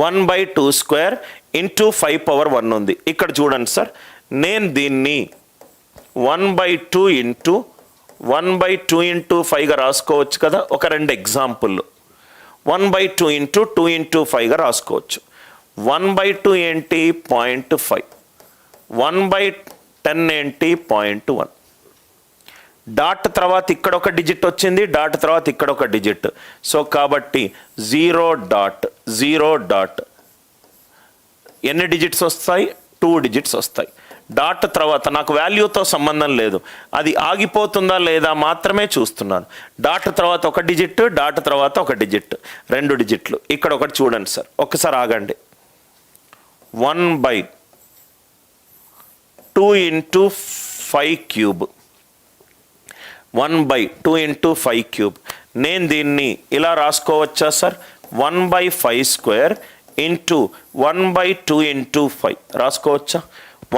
1/2² into 5 power 1 ఉంది. ఇక్కడ చూడండి సార్, నేను దీన్ని 1/2 ఇంటూ 1/2 ఇంటూ 5గా రాసుకోవచ్చు కదా. ఒక 2 ఎగ్జాంపుల్. 1/2 ఇంటూ 2 ఇంటూ 5గా రాసుకోవచ్చు. 1/2 ఏంటి 0.5, 1/10 ఏంటి 0.1. డాట్ తర్వాత ఇక్కడ ఒక డిజిట్ వచ్చింది, డాట్ తర్వాత ఇక్కడ ఒక డిజిట్. సో కాబట్టి 0.0. ఎన్ని డిజిట్స్ వస్తాయి? 2 డిజిట్స్ వస్తాయి. డాట్ తర్వాత నాకు వాల్యూతో సంబంధం లేదు, అది ఆగిపోతుందా లేదా మాత్రమే చూస్తున్నాను. డాట్ తర్వాత ఒక డిజిట్, డాట్ తర్వాత ఒక డిజిట్, 2 డిజిట్లు. ఇక్కడ ఒకటి చూడండి సార్, ఒక్కసారి ఆగండి. 1/2 ఇంటూ 5 క్యూబ్, 1/2 ఇంటూ 5 క్యూబ్. నేను దీన్ని ఇలా రాసుకోవచ్చా సార్? 1/5² ఇంటూ 1/2 ఇంటూ 5 రాసుకోవచ్చా?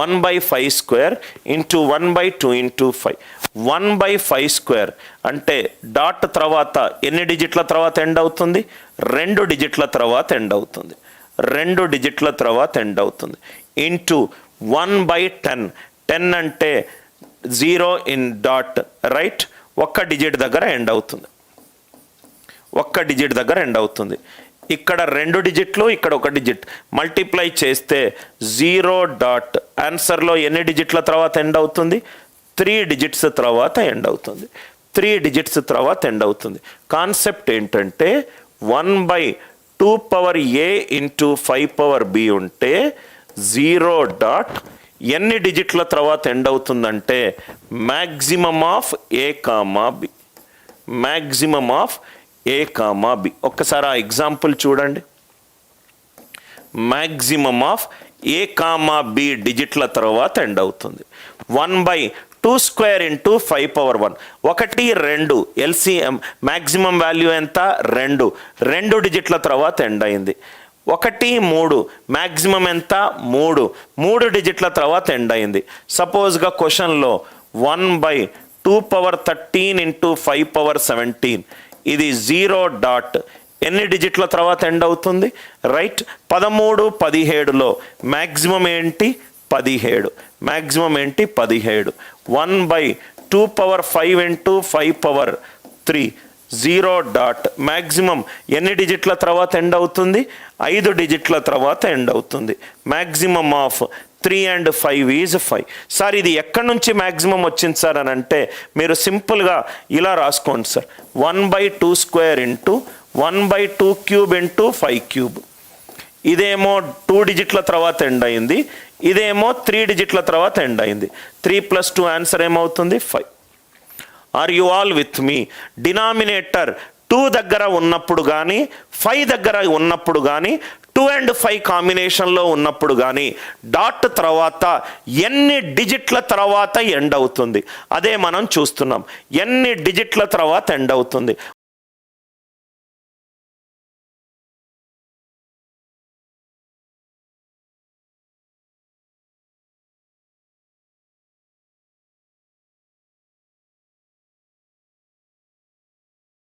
1/5² ఇంటూ 1/2 ఇంటూ 5. 1/5² అంటే డాట్ తర్వాత ఎన్ని డిజిట్ల తర్వాత ఎండ్ అవుతుంది? 2 డిజిట్ల తర్వాత ఎండ్ అవుతుంది. 2 డిజిట్ల తర్వాత ఎండ్ అవుతుంది. ఇంటూ 1/10. 10 అంటే 0 ఇన్ డాట్, రైట్? ఒక్క డిజిట్ దగ్గర ఎండ్ అవుతుంది. ఒక్క డిజిట్ దగ్గర ఎండ్ అవుతుంది. ఇక్కడ 2 డిజిట్లు, ఇక్కడ ఒక డిజిట్. మల్టిప్లై చేస్తే 0 డాట్. ఆన్సర్లో ఎన్ని డిజిట్ల తర్వాత ఎండ్ అవుతుంది? 3 డిజిట్స్ తర్వాత ఎండ్ అవుతుంది. 3 డిజిట్స్ తర్వాత ఎండ్ అవుతుంది. కాన్సెప్ట్ ఏంటంటే 1/2 power a into 5 power b ఉంటే 0 డాట్ ఎన్ని డిజిట్ల తర్వాత ఎండ్ అవుతుందంటే maximum of a comma b. Maximum of a comma b. ఒక్కసారి ఆ ఎగ్జాంపుల్ చూడండి. Maximum of a comma b డిజిట్ల తర్వాత ఎండ్ అవుతుంది. 1/2² into 5 power 1. 1, 2 LCM maximum value ఎంత? 2. 2 డిజిట్ల తర్వాత ఎండ్ అయింది. 1, 3 మ్యాక్సిమం ఎంత? 3. 3 డిజిట్ల తర్వాత ఎండ్ అయింది. సపోజ్గా క్వశ్చన్లో 1/2 పవర్ 13 ఇంటూ 5 పవర్ 17. ఇది 0 డాట్ ఎన్ని డిజిట్ల తర్వాత ఎండ్ అవుతుంది? రైట్? 13, 17లో మ్యాక్సిమం ఏంటి? 17. మ్యాక్సిమం ఏంటి? 17. 1/2 power 5 into 5 power 3. 0 dot maximum ఎన్ని డిజిట్ల తర్వాత ఎండ్ అవుతుంది? 5 డిజిట్ల తర్వాత ఎండ్ అవుతుంది. Maximum of 3 and 5 is 5. Sir ఇది ఎక్కడి నుంచి మ్యాక్సిమం వచ్చింది సార్ అని అంటే మీరు సింపుల్గా ఇలా రాసుకోండి sir. 1/2² into 1/2 cube into 5 cube. ఇదేమో 2 డిజిట్ల తర్వాత ఎండ్ అయింది, ఇదేమో 3 డిజిట్ల తర్వాత ఎండ్ అయింది. 3 + 2 ఆన్సర్ ఏమవుతుంది? 5. Are you all with me? Denominator 2 దగ్గర ఉన్నప్పుడు కానీ 5 దగ్గర ఉన్నప్పుడు కానీ 2 and 5 కాంబినేషన్లో ఉన్నప్పుడు కానీ డాట్ తర్వాత ఎన్ని డిజిట్ల తర్వాత ఎండ్ అవుతుంది? అదే మనం చూస్తున్నాం. ఎన్ని డిజిట్ల తర్వాత ఎండ్ అవుతుంది?